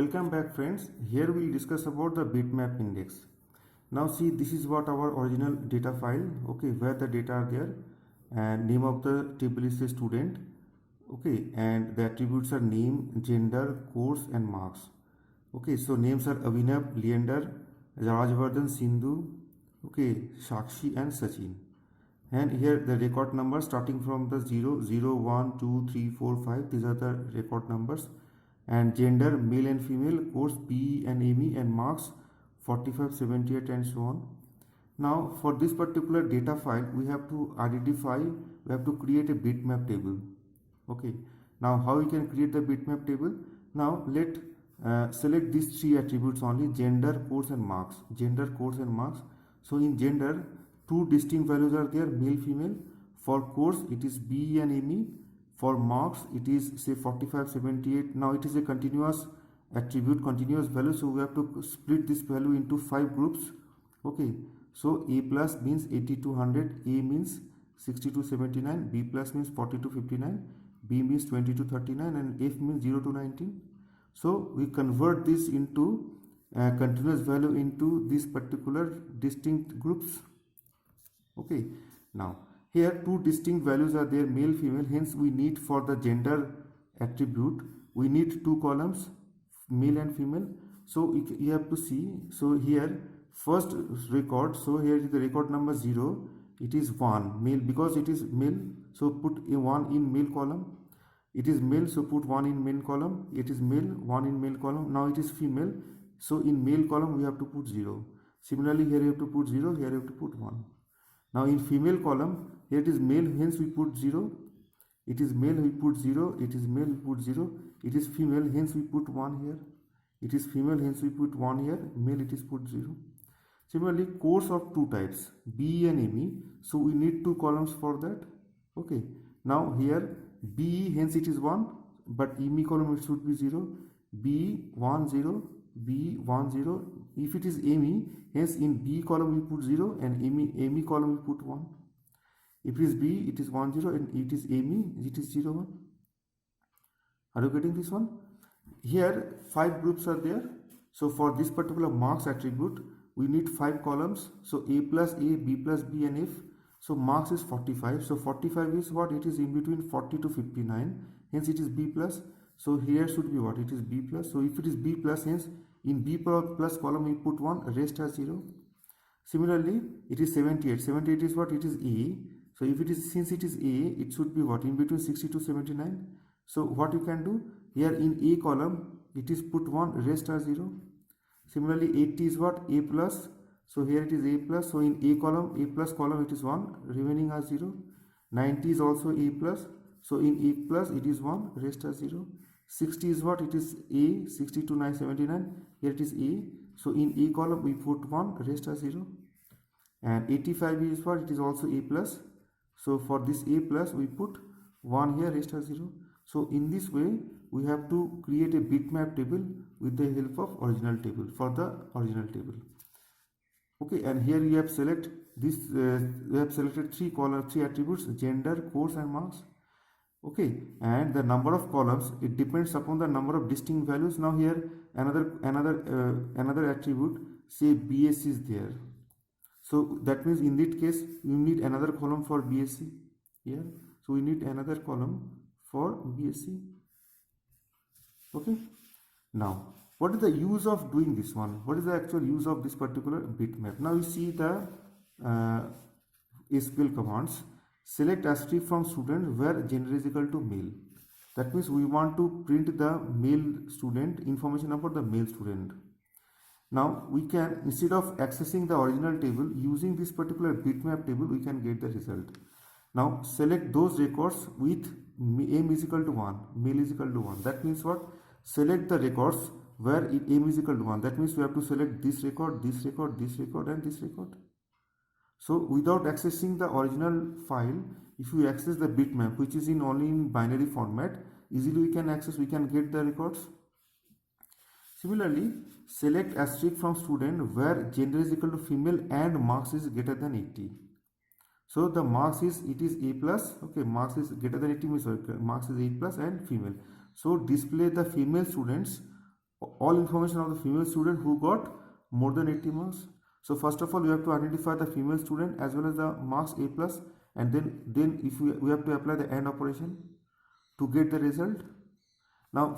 Welcome back friends. Here we will discuss about the bitmap index. Now see, this is what our original data file, okay, where the data are there, and name of the table is a student, okay, and the attributes are name, gender, course and marks. Okay, so names are Avinav, Leander, Rajvardhan, Sindhu, okay, Shakshi and Sachin. And here the record numbers starting from the 0, 0, 1, 2, 3, 4, 5. These are the record numbers. And gender, male and female, course PE and ME, and marks 45, 78 and so on. Now for this particular data file we have to identify, we have to create a bitmap table. Okay, now how we can create the bitmap table? Now let select these three attributes only: gender, course and marks. Gender, course and marks. So in gender, two distinct values are there, male, female. For course it is BE and ME. For marks it is say 45, 78. Now it is a continuous attribute, continuous value, so we have to split this value into 5 groups. Okay, so A plus means 80 to 100, A means 60 to 79, B plus means 40 to 59, B means 20 to 39 and F means 0 to 19. So we convert this into continuous value into these particular distinct groups. Okay, now here two distinct values are there, male, female. Hence we need, for the gender attribute, we need two columns, male and female. So you have to see, so here first record, so here is the record number 0, it is 1 male because it is male, so put a 1 in male column. It is male, so put 1 in male column. It is male, 1 in male column. Now it is female, so in male column we have to put 0. Similarly here you have to put 0, here you have to put 1. Now in female column, here it is male, hence we put 0. It is male, we put 0. It is male, we put 0. It is female, hence we put 1 here. It is female, hence we put 1 here. Male, it is put 0. Similarly, course of two types, BE and ME. So we need two columns for that. Okay. Now here BE, hence it is 1, but ME column it should be 0. BE 1 0, BE 1 0. If it is ME, hence in B column we put 0 and ME column we put 1. If it is B, it is 1 0, and it is ME, it is 0 1. Are you getting this one? Here 5 groups are there. So for this particular marks attribute, we need 5 columns. So A plus A, B plus B and F. So marks is 45. So 45 is what? It is in between 40 to 59. Hence it is B plus. So here should be what? It is B plus. So if it is B plus, hence in B plus column we put 1, rest as 0. Similarly, it is 78. 78 is what? It is A. So if it is, since it is A, it should be what? In between 60 to 79. So what you can do? Here in A column, it is put 1, rest as 0. Similarly, 80 is what? A plus. So here it is A plus. So in A column, A plus column it is 1, remaining as 0. 90 is also A plus. So in A plus it is 1, rest as 0. 60 is what? It is A, 60 to 979. Here it is A. So in A column we put 1, rest as 0. And 85 is what? It is also A plus. So for this A plus we put 1 here, rest as 0. So in this way we have to create a bitmap table with the help of original table, for the original table. Okay, and here we have select this, we have selected 3 columns, 3 attributes, gender, course and marks. Okay, and the number of columns, it depends upon the number of distinct values. Now here another attribute, say BS is there. So that means in that case you need another column for BSc here. So we need another column for BSc. Okay. Now what is the use of doing this one? What is the actual use of this particular bitmap? Now you see the SQL commands. Select asterisk from student where gender is equal to male. That means we want to print the male student, information about the male student. Now we can, instead of accessing the original table, using this particular bitmap table we can get the result. Now select those records with m is equal to 1, male is equal to 1. That means what? Select the records where m is equal to 1. That means we have to select this record, this record, this record and this record. So without accessing the original file, if we access the bitmap, which is in only in binary format, easily we can access, we can get the records. Similarly, select asterisk from student where gender is equal to female and marks is greater than 80. So the marks is, it is A plus. Okay, marks is greater than 80 means marks is A plus and female. So display the female students all information of the female student who got more than 80 marks. So first of all, we have to identify the female student as well as the marks A plus, and then if we have to apply the AND operation to get the result. Now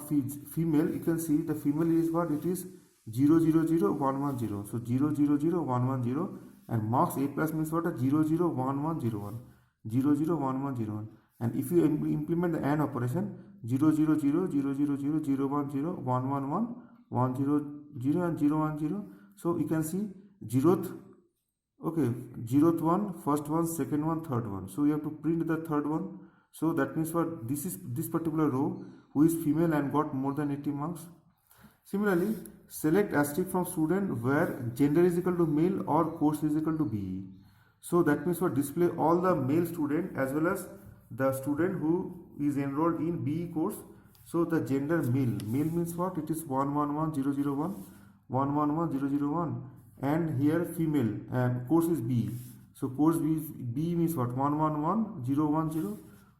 female, you can see the female is what it is 0 0 0 1 1 0. So 0 0 0 1 1 0, and marks A plus means what? 0 0 1 1 0 1 0 0 1 1 0 1. And if you implement the AND operation, 0 0 0 0 0 0 0 1 0 1 1 1 1 0 0 and 0 1 0. So you can see 0th, okay, 0th one, first one, second one, third one. So you have to print the third one. So that means what? This is this particular row who is female and got more than 80 marks. Similarly, select asterisk from student where gender is equal to male or course is equal to BE. So that means what? Display all the male student as well as the student who is enrolled in BE course. So the gender male, male means what? It is 111001, 111001, and here female and course is BE. So course B means what? 111010,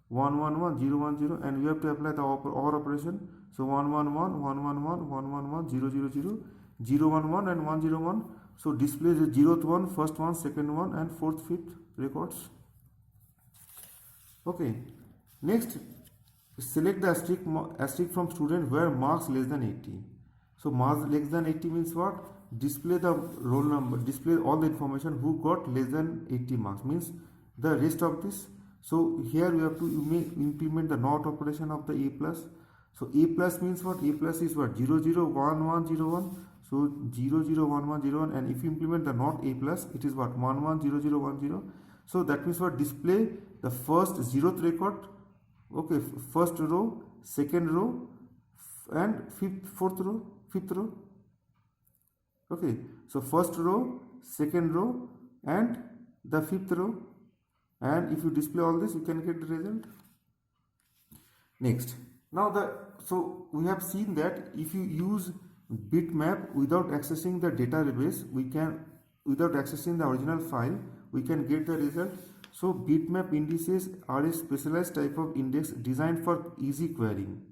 111010, and we have to apply the OR operation. So 111 111 111 000 011 and 101. So display the 0th one, first one, second one, and 4th, 5th records. Okay, next select the asterisk from student where marks less than 80. So marks less than 80 means what? Display the roll number, display all the information who got less than 80 marks, means the rest of this. So here we have to implement the NOT operation of the A plus. So A plus means what? A plus is what? 0 0 1 1 0 1. So 0 0 1 1 0 1, and if you implement the NOT A plus, it is what? 1 1 0 0 1 0. So that means what? Display the first 0th record, okay, first row, second row, and fourth row, fifth row. Okay, so first row, second row, and the fifth row, and if you display all this, you can get the result. Next, now so we have seen that if you use bitmap without accessing the database, without accessing the original file, we can get the result. So bitmap indices are a specialized type of index designed for easy querying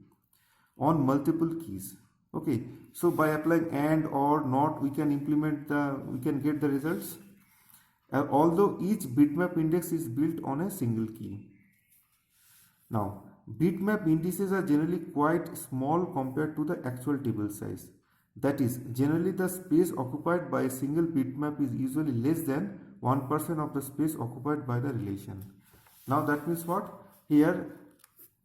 on multiple keys. Okay, so by applying AND or NOT, we can get the results. Although each bitmap index is built on a single key. Now, bitmap indices are generally quite small compared to the actual table size. That is, generally the space occupied by a single bitmap is usually less than 1% of the space occupied by the relation. Now that means what? Here,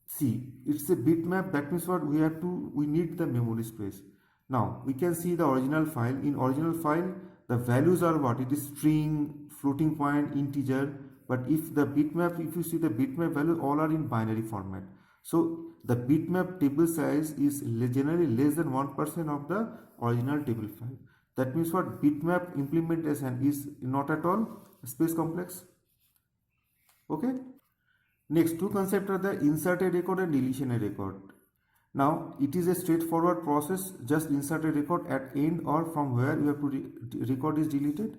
see, it's a bitmap. That means what? We need the memory space. Now we can see the original file. In original file, the values are what? It is string, floating point, integer. But if you see the bitmap value, all are in binary format. So the bitmap table size is generally less than 1% of the original table file. That means what? Bitmap implementation is not at all space complex. Okay. Next, two concepts are the insert a record and deletion a record. Now it is a straightforward process. Just insert a record at end or from where you have to record is deleted.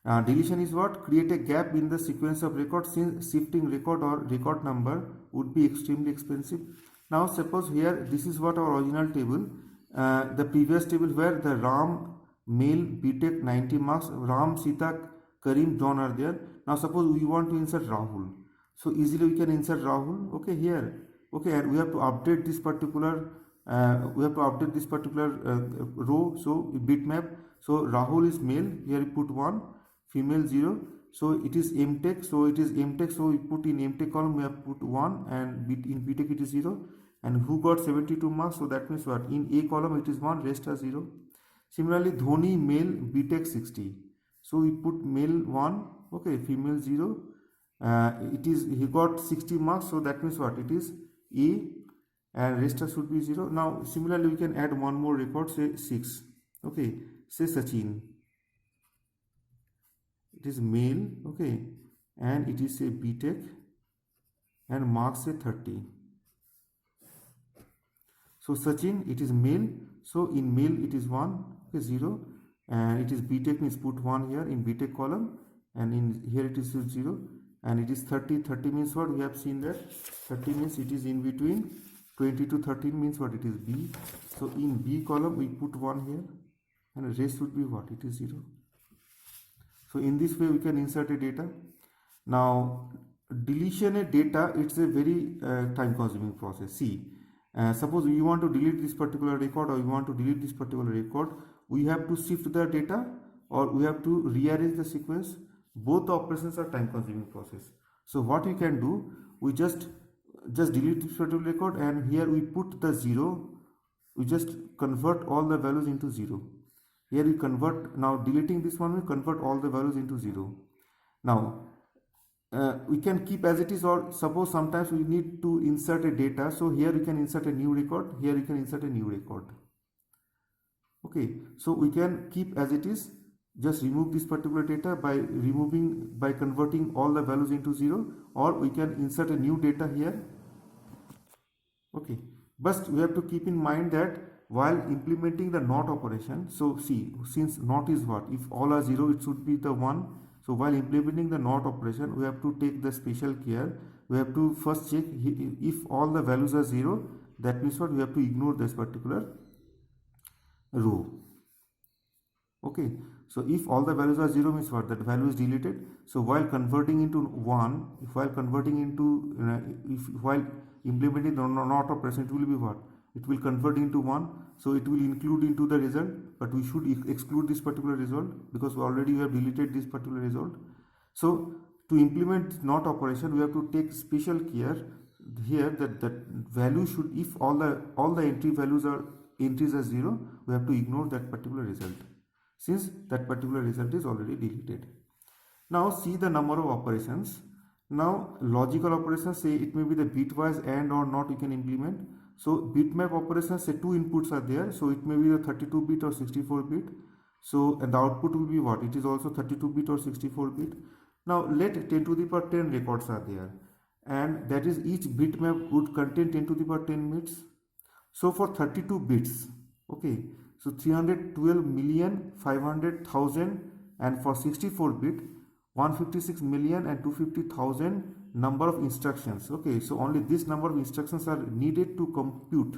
Deletion is what? Create a gap in the sequence of records, since shifting record or record number would be extremely expensive. Now suppose here this is what our original table, the previous table where the Ram, male, BTech 90 marks, Ram, Sita, Karim, John are there. Now suppose we want to insert Rahul. So easily we can insert Rahul, okay, here. Okay, and we have to update this particular row. So bitmap. So Rahul is male. Here we put 1, female 0. So it is MTech. So it is MTech. So we put in MTech column we have put 1, and in BTech it is 0. And who got 72 marks? So that means what? In A column it is 1, rest are 0. Similarly, Dhoni male, BTech 60. So we put male 1, okay, female 0. He got 60 marks. So that means what? It is A, and rest should be 0. Now similarly we can add one more record, say 6. Okay, say Sachin. It is male, okay, and it is a BTech, and marks say 30. So Sachin, it is male. So in male it is 1, okay, 0, and it is BTech means put 1 here in BTech column, and in here it is 0, and it is 30. 30 means what? We have seen that 30 means it is in between 20 to 13 means what? It is B. So in B column we put 1 here, and the rest would be what? It is 0. So in this way we can insert a data. Now deletion a data, it's a very time consuming process. See, suppose we want to delete this particular record, or we want to delete this particular record, we have to shift the data or we have to rearrange the sequence. Both the operations are time consuming process. So what we can do, we just delete this particular record, and here we put the 0. We just convert all the values into 0. Here we convert, now deleting this one, we convert all the values into 0. Now we can keep as it is, or suppose sometimes we need to insert a data, so here we can insert a new record, here we can insert a new record. Okay, so we can keep as it is, just remove this particular data by converting all the values into 0, or we can insert a new data here. Okay, but we have to keep in mind that while implementing the NOT operation, so see, since NOT is what? If all are 0, it should be the 1. So while implementing the NOT operation, we have to take the special care. We have to first check if all the values are 0, that means what? We have to ignore this particular row. Okay, so if all the values are 0 means what? That value is deleted. So while converting into 1, while implementing the NOT operation, it will be what? It will convert into 1, so it will include into the result, but we should exclude this particular result because we already have deleted this particular result. So to implement NOT operation, we have to take special care here that value should, if all the entries are 0, we have to ignore that particular result, since that particular result is already deleted. Now see the number of operations. Now logical operations, say it may be the bitwise AND or NOT we can implement. So bitmap operations, say 2 inputs are there, so it may be the 32-bit or 64-bit. So and the output will be what? It is also 32-bit or 64-bit. Now let 10 to the power 10 records are there, and that is each bitmap would contain 10 to the power 10 bits. So for 32 bits, okay, so 312,500,000, and for 64-bit 156,250,000 number of instructions. Okay, so only this number of instructions are needed to compute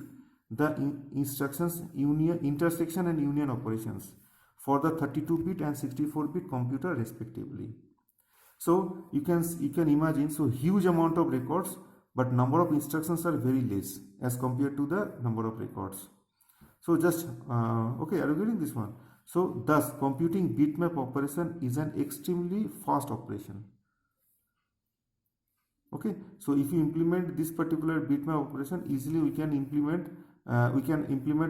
the instructions intersection and union operations for the 32-bit and 64-bit computer respectively. So you can imagine, so huge amount of records, but number of instructions are very less as compared to the number of records. So just okay, are you getting this one? So thus computing bitmap operation is an extremely fast operation. Okay, so if you implement this particular bitmap operation easily, we can implement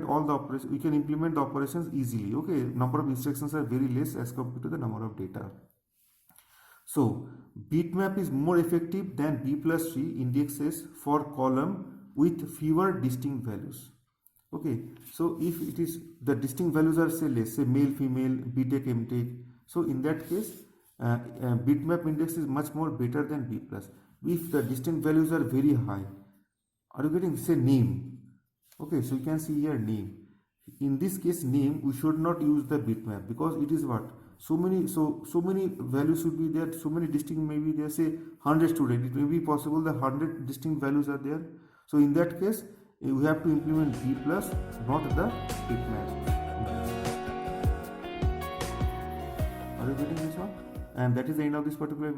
all the operations. We can implement the operations easily. Okay, number of instructions are very less as compared to the number of data. So bitmap is more effective than B+3 indexes for column with fewer distinct values. Okay, so if it is the distinct values are say less, say male, female, BTech, MTech, so in that case bitmap index is much more better than B+. If the distinct values are very high, are you getting, say name? Okay, so you can see here name. In this case name, we should not use the bitmap because it is what? So many values should be there, so many distinct, maybe there, say 100 students, it may be possible the 100 distinct values are there. So in that case we have to implement B+, not the bitmap. Are you getting this one? And that is the end of this particular video.